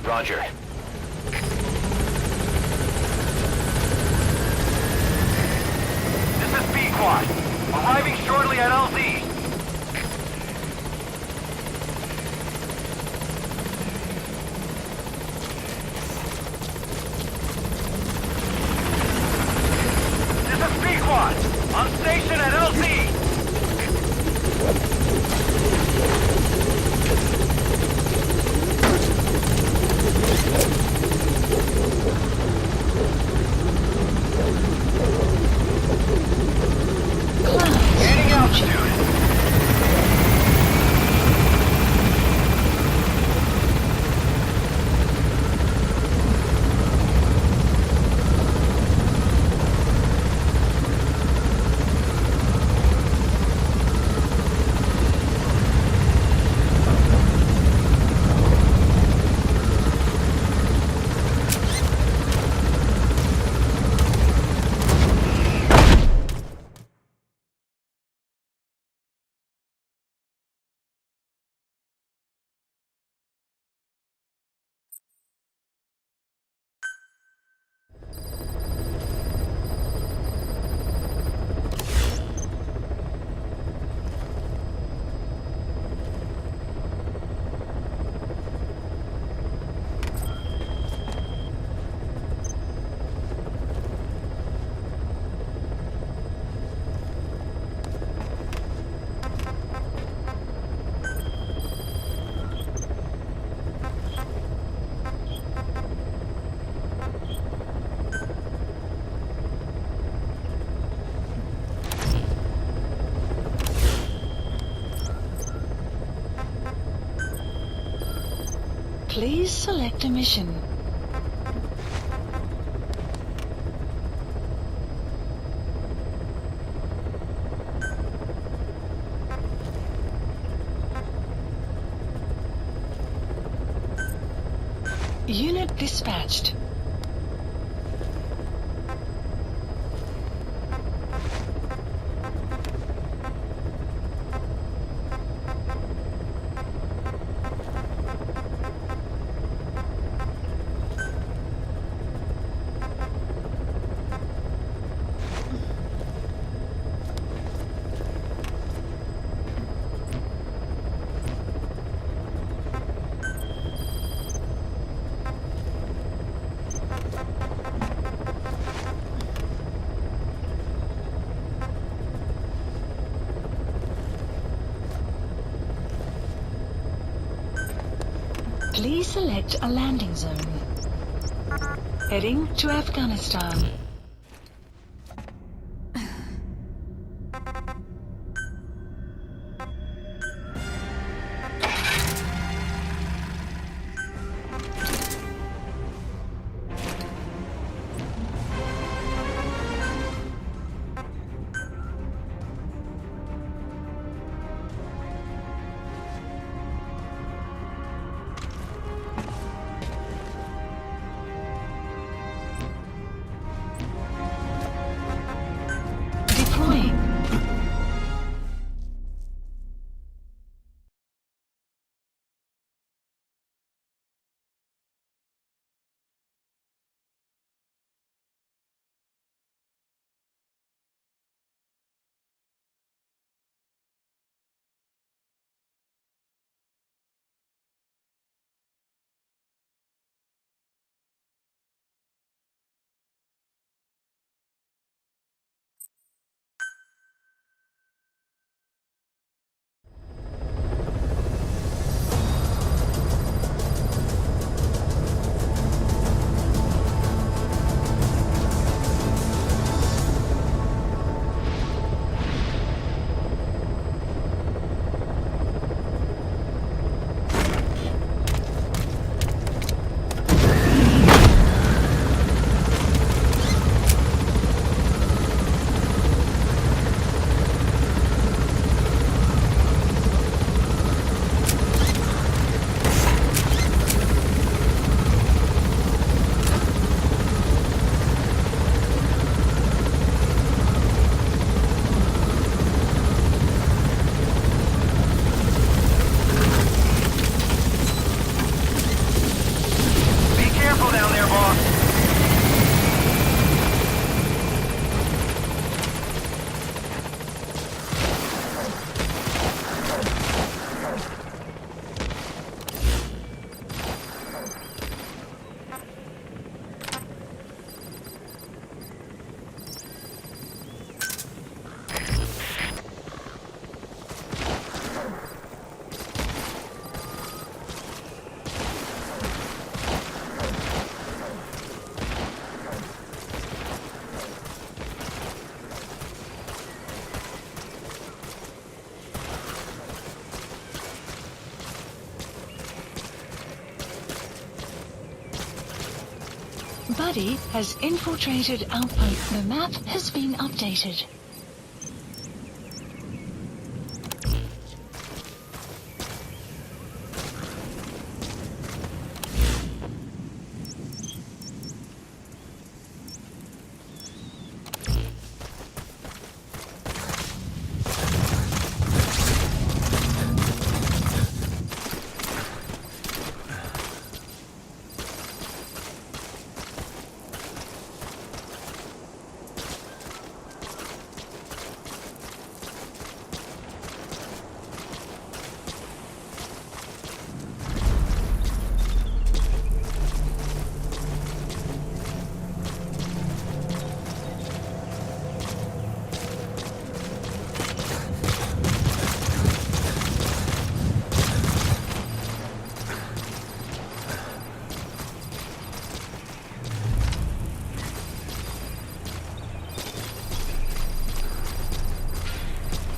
Roger. This is B-Quad. Arriving shortly at LZ. This is B-Quad. On station at LZ. Gaining altitude. Please select a mission. Unit dispatched. Please select a landing zone. Heading to Afghanistan. Buddy has infiltrated outpost. The map has been updated.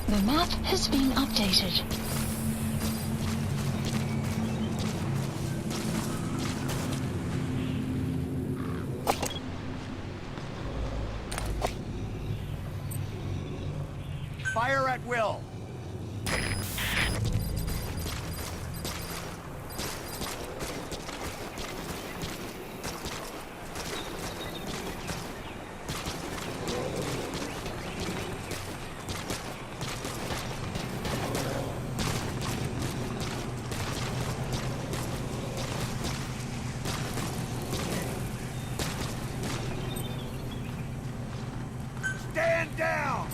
The map has been updated. Fire at will. Stand down!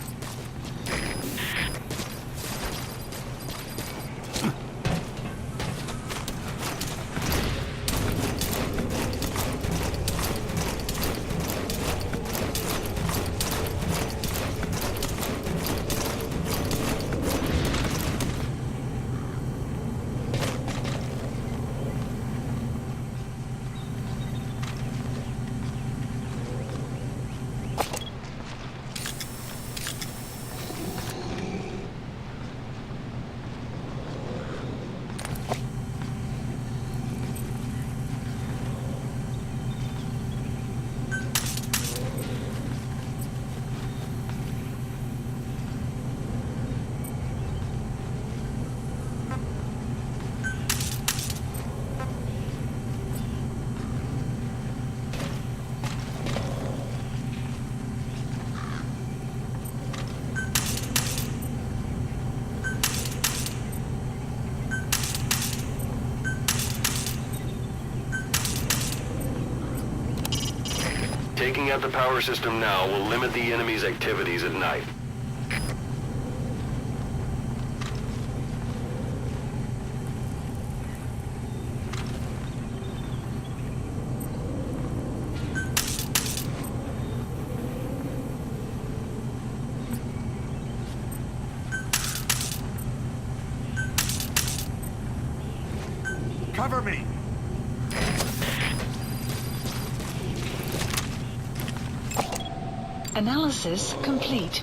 Taking out the power system now will limit the enemy's activities at night. Cover me! Analysis complete.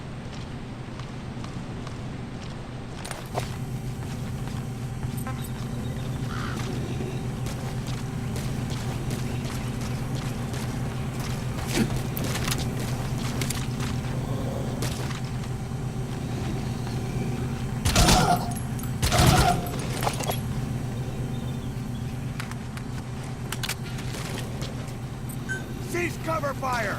Cease cover fire!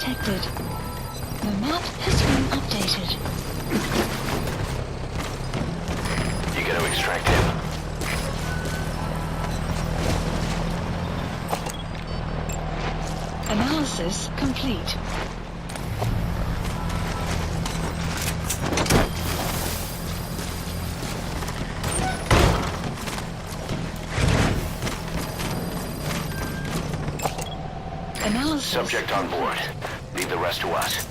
detected. The map has been updated. You gotta extract him. Analysis complete. Analysis. Subject on board. Leave the rest to us.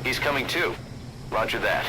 He's coming too. Roger that.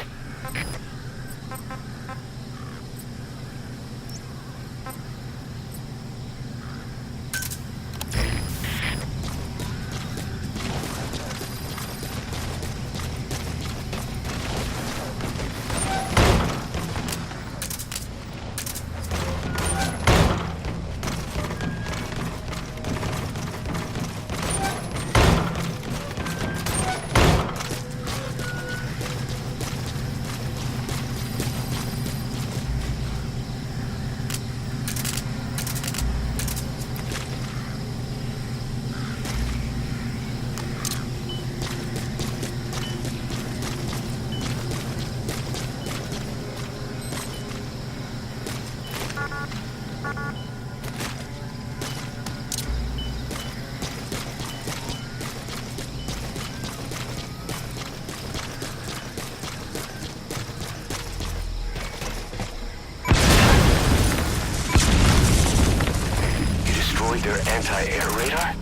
Their anti-air radar?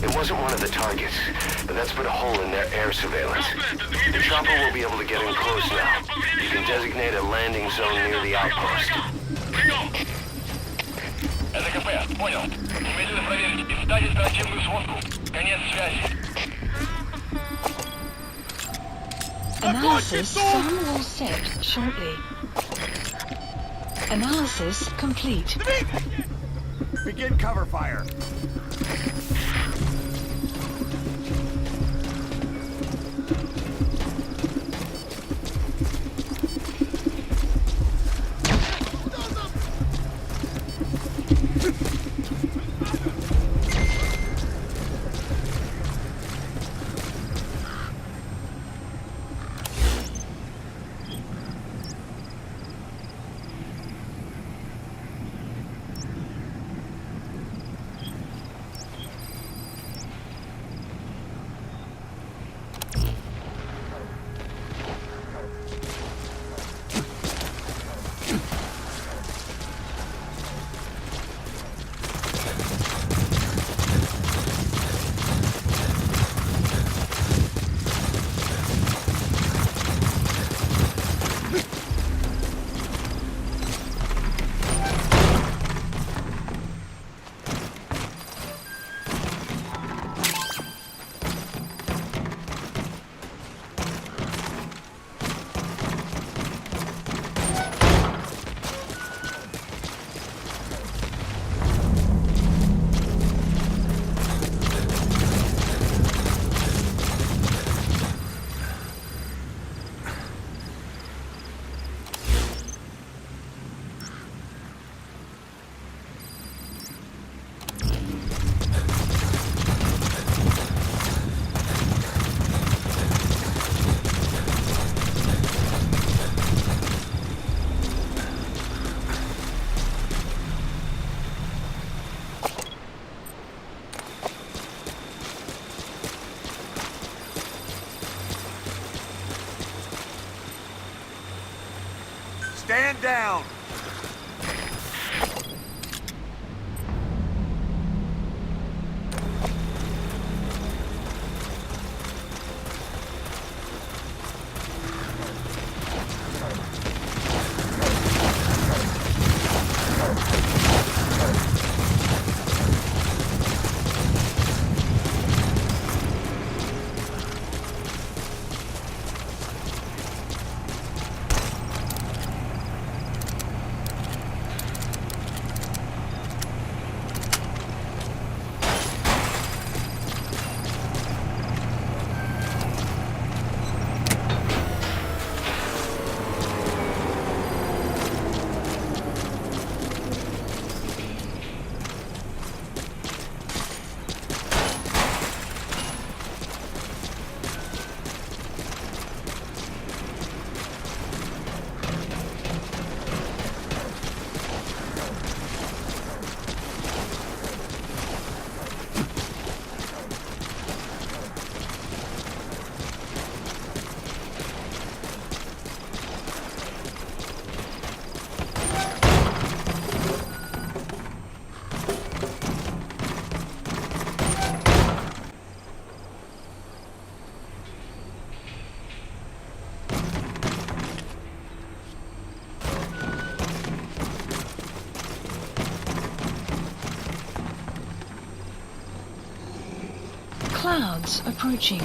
It wasn't one of the targets, but that's put a hole in their air surveillance. The chopper will be able to get in close now. You can designate a landing zone near the outpost. Это КП, понял. Немедленно проверить и встать оперативную сводку. Конец связи. Analysis. Sun will set shortly. Analysis complete. Begin cover fire. Stand down! clouds approaching.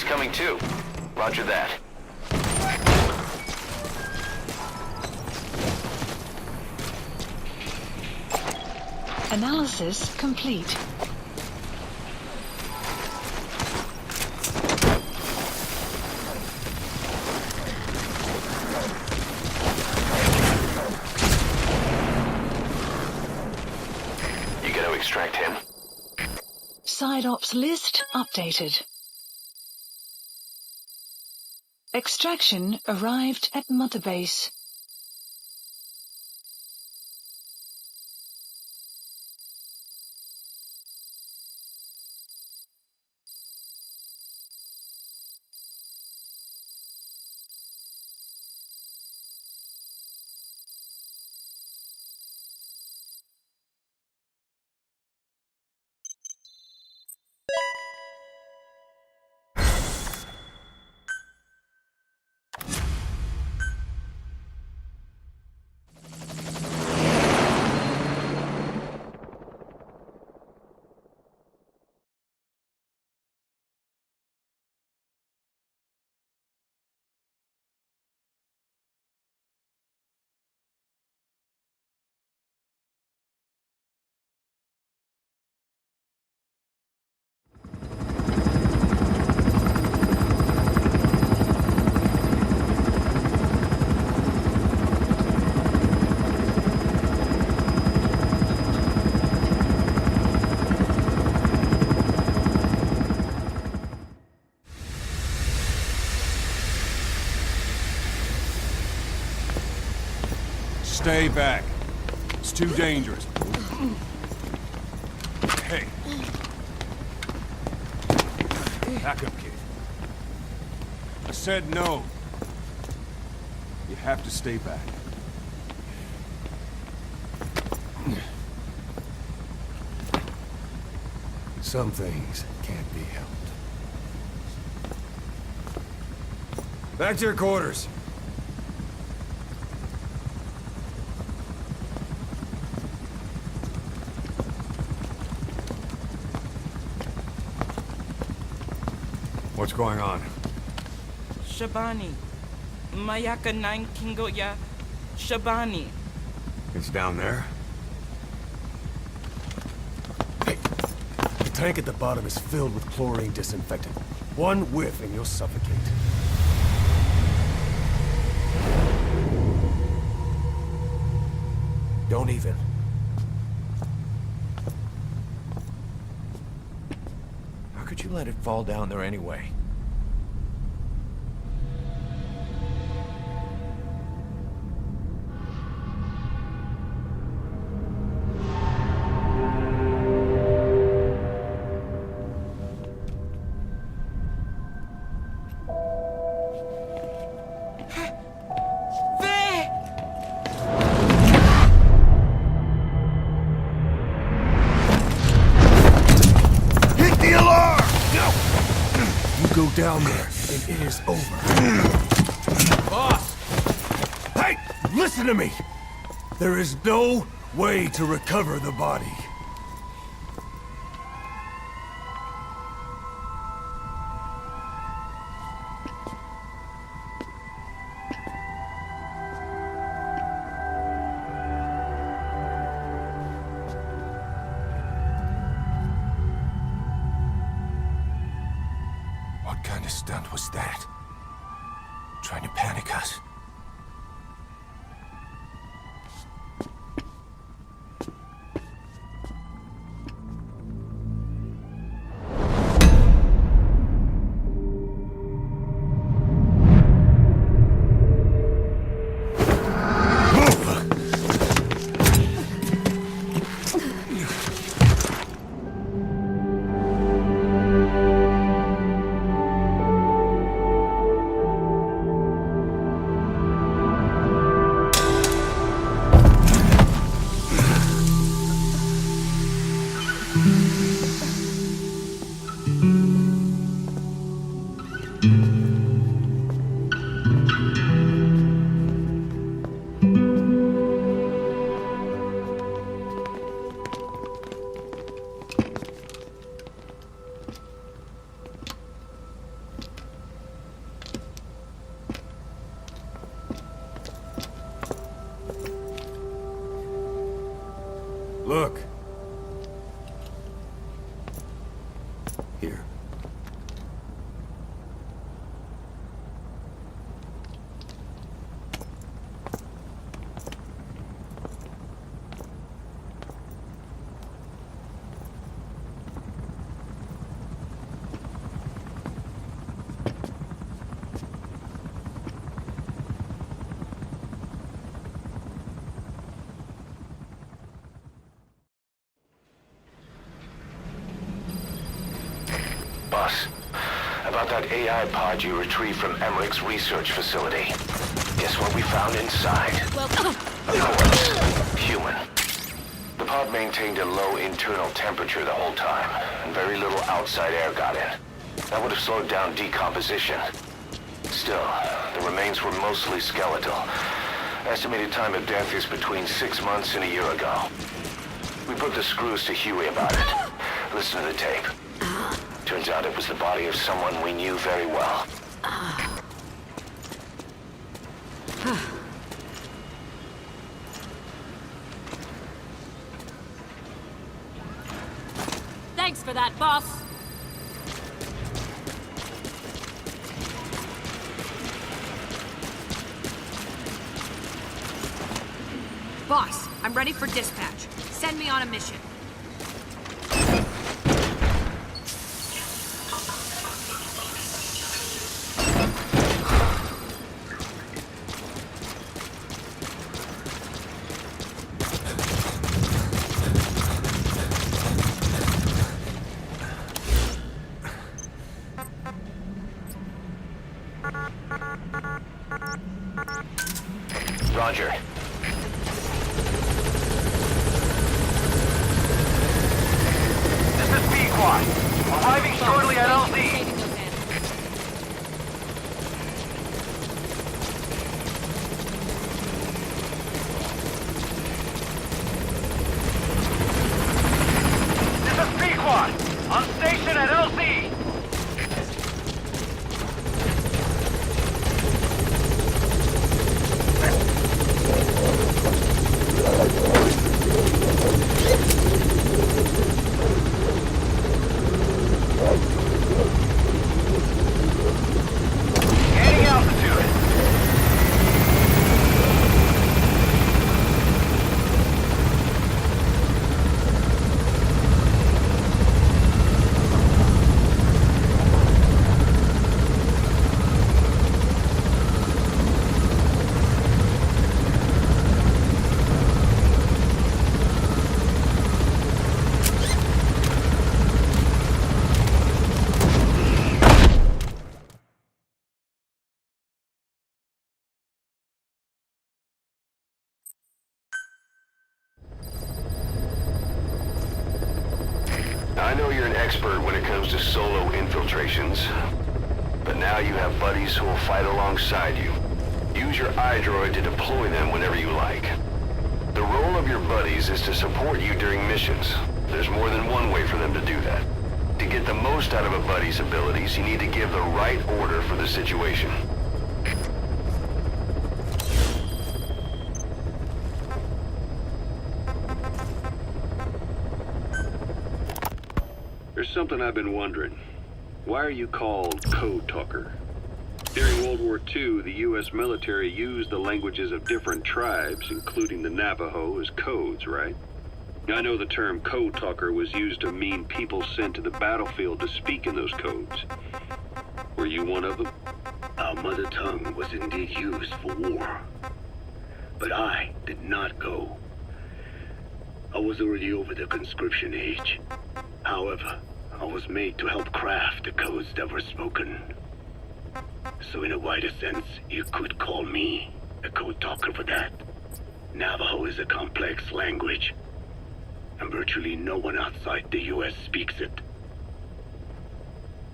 Coming too. Roger that. Analysis complete. You going to extract him? Side ops list updated. Extraction arrived at Mother Base. Stay back. It's too dangerous. Hey. Back up, kid. I said no. You have to stay back. Some things can't be helped. Back to your quarters. What's going on? Shabani. Mayaka 9 Kingoya. Shabani. It's down there. Hey, the tank at the bottom is filled with chlorine disinfectant. One whiff and you'll suffocate. Don't even. How could you let it fall down there anyway? go down there, and it is over. Boss! Hey! Listen to me! There is no way to recover the body. What kind of stunt was that? Trying to panic us? Look. Here. Boss, about that AI pod you retrieved from Emmerich's research facility. Guess what we found inside? Well, A corpse. Human. The pod maintained a low internal temperature the whole time, and very little outside air got in. That would have slowed down decomposition. Still, the remains were mostly skeletal. Estimated time of death is between 6 months and a year ago. We put the screws to Huey about it. Listen to the tape. Turns out it was the body of someone we knew very well. thanks for that, boss. Boss, I'm ready for dispatch. Send me on a mission. Roger. This is B-Quad. Arriving shortly at LZ. Saving those animals. This is B-Quad. On station at LZ. Gaining altitude. I know you're an expert when it comes to solo infiltrations. But now you have buddies who will fight alongside you. Use your iDroid to deploy them whenever you like. The role of your buddies is to support you during missions. There's more than one way for them to do that. To get the most out of a buddy's abilities, you need to give the right order for the situation. There's something I've been wondering. Why are you called Code Talker? During World War II, the U.S. military used the languages of different tribes, including the Navajo, as codes, right? I know the term Code Talker was used to mean people sent to the battlefield to speak in those codes. Were you one of them? Our mother tongue was indeed used for war. But I did not go. I was already over the conscription age. However, I was made to help craft the codes that were spoken. So in a wider sense, you could call me a code talker for that. Navajo is a complex language, and virtually no one outside the US speaks it.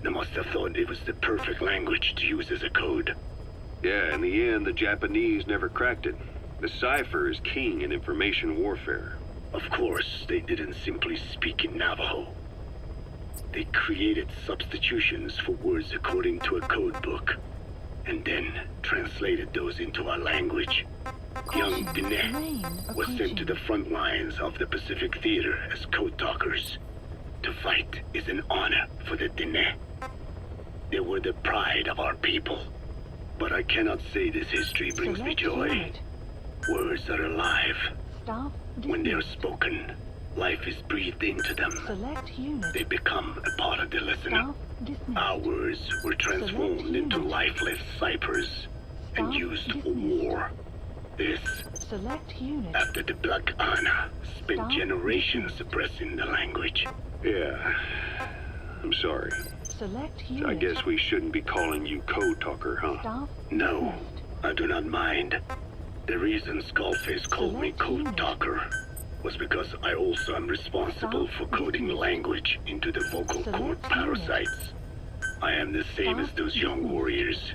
They must have thought it was the perfect language to use as a code. Yeah, in the end, the Japanese never cracked it. The cipher is king in information warfare. Of course, they didn't simply speak in Navajo. They created substitutions for words according to a code book, and then translated those into our language. Young Dine was sent to the front lines of the Pacific Theater as code talkers. To fight is an honor for the Dine. They were the pride of our people. But I cannot say this history brings me joy. Words are alive. When they are spoken, life is breathed into them. They become a part of the listener. Our words were transformed into lifeless ciphers and used for war. This, after the Black Anna spent generations suppressing the language. Yeah, I'm sorry. I guess we shouldn't be calling you Code Talker, huh? No, I do not mind. The reason Skullface called me Code Talker was because I also am responsible for coding language into the vocal cord parasites. I am the same as those young warriors,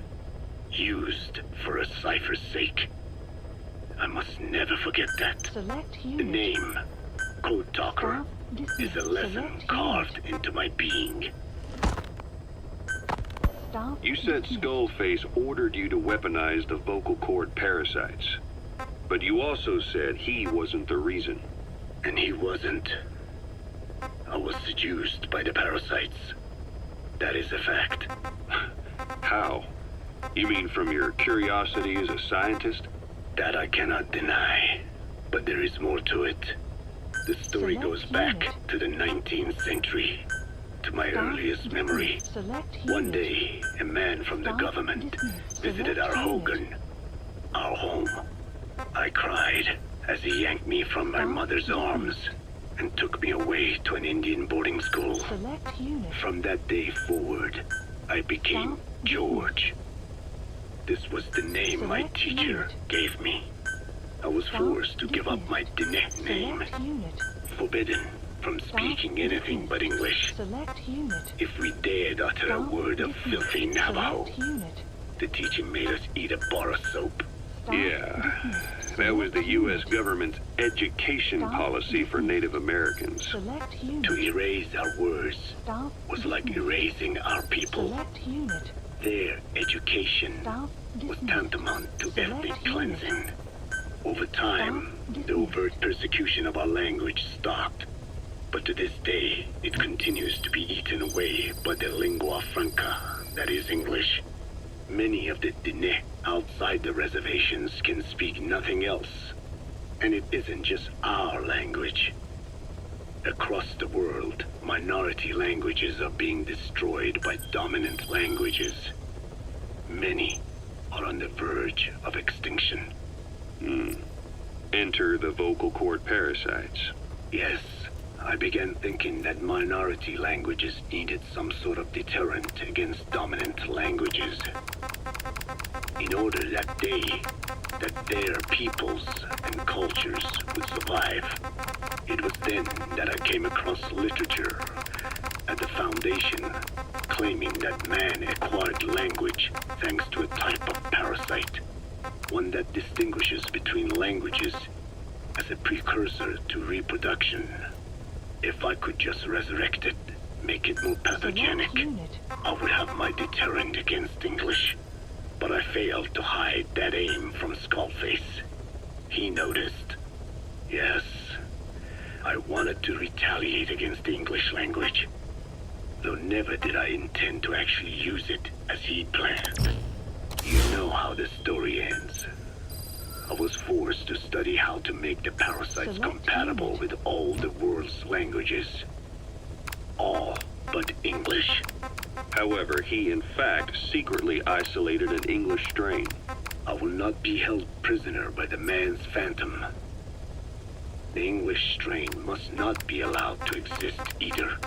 used for a cipher's sake. I must never forget that. The name, Code Talker, is a lesson carved into my being. You said Skullface ordered you to weaponize the vocal cord parasites. But you also said he wasn't the reason. And he wasn't. I was seduced by the parasites. That is a fact. How? You mean from your curiosity as a scientist? That I cannot deny. But there is more to it. The story goes back to the 19th century. To my earliest memory. One day, a man from the government visited our Hogan, our home. I cried as he yanked me from my mother's arms and took me away to an Indian boarding school. From that day forward, I became George. This was the name my teacher gave me. I was forced to give up my Dine name, forbidden from speaking anything but English. If we dared utter a word of filthy Navajo, the teacher made us eat a bar of soap. Yeah, that was the U.S. government's education policy for Native Americans. To erase our words was like erasing our people. Their education was tantamount to ethnic cleansing. Over time, the overt persecution of our language stopped. But to this day, it continues to be eaten away by the lingua franca, that is English. Many of the Dine outside the reservations can speak nothing else. And it isn't just our language. Across the world, minority languages are being destroyed by dominant languages. Many are on the verge of extinction. Enter the vocal cord parasites. Yes. I began thinking that minority languages needed some sort of deterrent against dominant languages. In order that their peoples and cultures would survive. It was then that I came across literature at the foundation claiming that man acquired language thanks to a type of parasite, one that distinguishes between languages as a precursor to reproduction. If I could just resurrect it, make it more pathogenic, I would have my deterrent against English. But I failed to hide that aim from Skullface. He noticed. Yes, I wanted to retaliate against the English language, though never did I intend to actually use it as he'd planned. You know how the story ends. I was forced to study how to make the parasites compatible with all the world's languages. All but English. However, he in fact secretly isolated an English strain. I will not be held prisoner by the man's phantom. The English strain must not be allowed to exist either.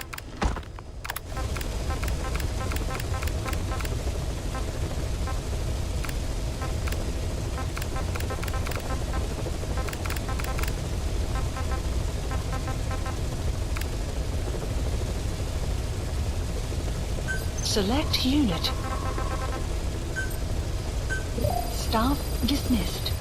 Select unit. Staff dismissed.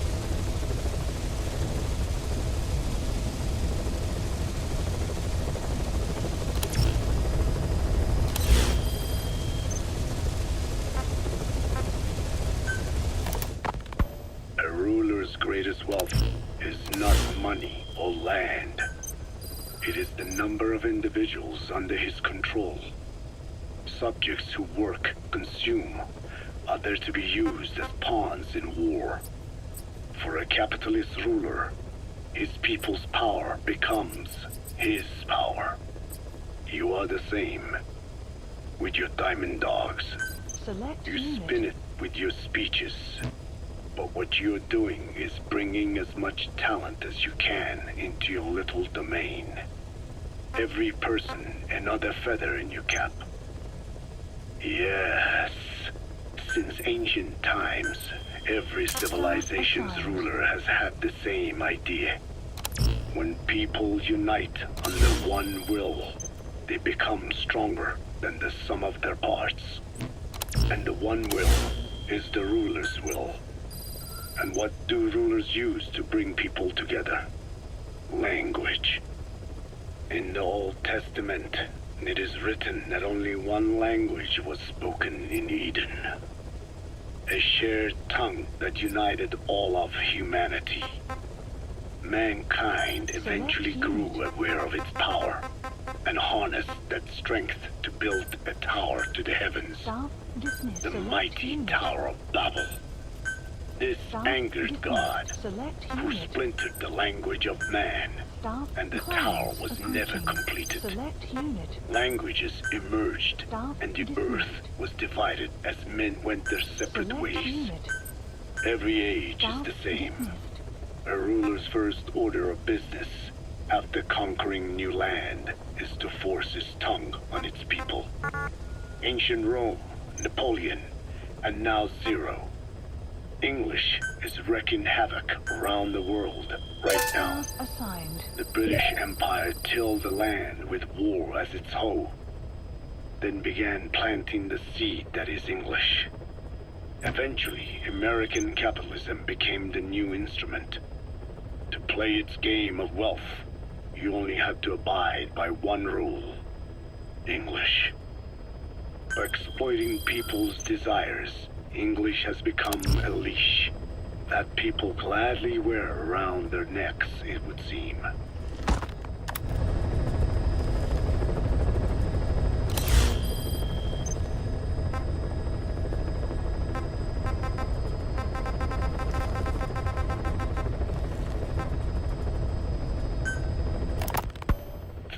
A ruler's greatest wealth is not money or land. It is the number of individuals under his control. Subjects who work, consume, are there to be used as pawns in war. For a capitalist ruler, his people's power becomes his power. You are the same. With your diamond dogs, you spin it with your speeches. But what you're doing is bringing as much talent as you can into your little domain. Every person another feather in your cap. Yes. Since ancient times, every civilization's ruler has had the same idea. When people unite under one will, they become stronger than the sum of their parts. And the one will is the ruler's will. And what do rulers use to bring people together? Language. In the Old Testament, it is written that only one language was spoken in Eden. A shared tongue that united all of humanity. Mankind eventually grew aware of its power and harnessed that strength to build a tower to the heavens. The mighty Tower of Babel. This angered God, who splintered the language of man, and the tower was never completed. Languages emerged, and the earth was divided as men went their separate ways. Every age is the same. A ruler's first order of business, after conquering new land, is to force his tongue on its people. Ancient Rome, Napoleon, and now Zero. English is wreaking havoc around the world right now. The British Empire tilled the land with war as its hoe, then began planting the seed that is English. Eventually, American capitalism became the new instrument. To play its game of wealth, you only had to abide by one rule: English. By exploiting people's desires, English has become a leash that people gladly wear around their necks, it would seem.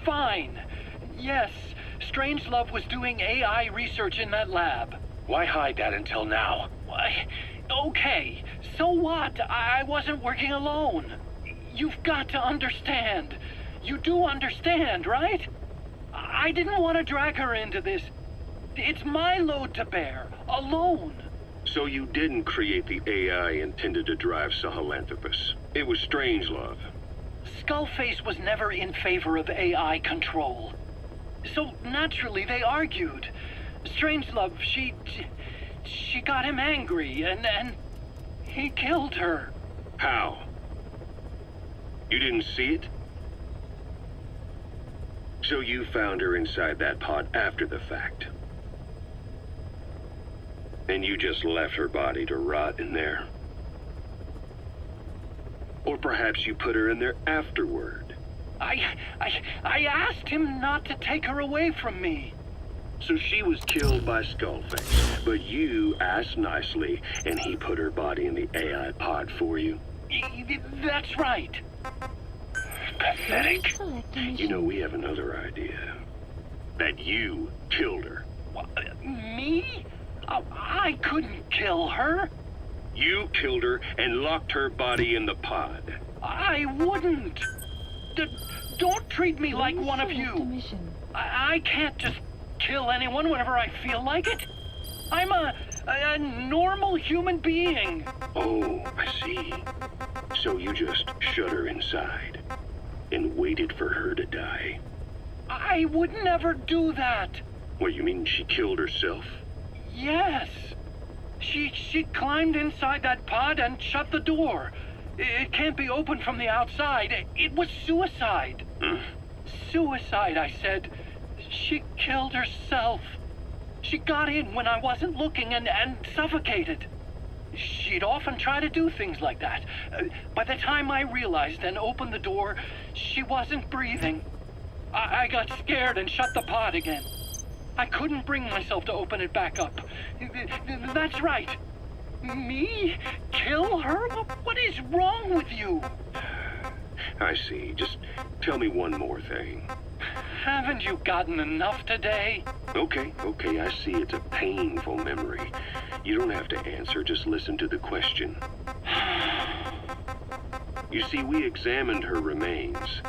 Fine. Yes, Strangelove was doing AI research in that lab. Why hide that until now? Why? Okay, so what? I wasn't working alone. You've got to understand. You do understand, right? I didn't want to drag her into this. It's my load to bear, alone. So you didn't create the AI intended to drive Sahelanthropus. It was Strangelove. Skullface was never in favor of AI control. So naturally they argued. Strangelove, she got him angry, and he killed her. How? You didn't see it? So you found her inside that pod after the fact. And you just left her body to rot in there. Or perhaps you put her in there afterward. I asked him not to take her away from me. So she was killed by Skullface, but you asked nicely, and he put her body in the AI pod for you? That's right. Pathetic. You know, we have another idea. That you killed her. What, me? I couldn't kill her. You killed her and locked her body in the pod. I wouldn't. Don't treat me like one of you. I can't just kill anyone whenever I feel like it. I'm a normal human being. Oh, I see. So you just shut her inside and waited for her to die. I would never do that. What, you mean she killed herself? Yes. She climbed inside that pod and shut the door. It can't be opened from the outside. It was suicide. Suicide, I said. She killed herself. She got in when I wasn't looking and suffocated. She'd often try to do things like that. By the time I realized and opened the door, she wasn't breathing. I got scared and shut the pod again. I couldn't bring myself to open it back up. That's right. Me? Kill her? What is wrong with you? I see. Just tell me one more thing. Haven't you gotten enough today? Okay, I see it's a painful memory. You don't have to answer, just listen to the question. You see, we examined her remains.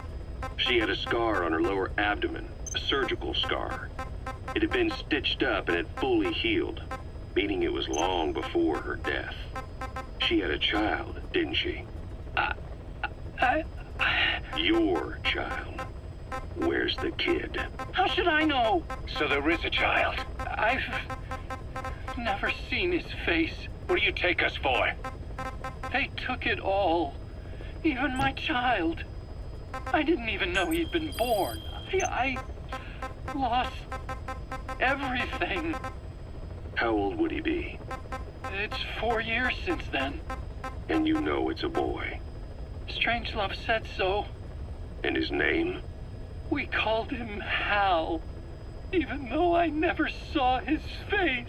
She had a scar on her lower abdomen, a surgical scar. It had been stitched up and had fully healed, meaning it was long before her death. She had a child, didn't she? Your child. Where's the kid? How should I know? So there is a child. I've never seen his face. What do you take us for? They took it all. Even my child. I didn't even know he'd been born. I lost everything. How old would he be? It's 4 years since then. And you know it's a boy. Strangelove said so. And his name? We called him Hal, even though I never saw his face.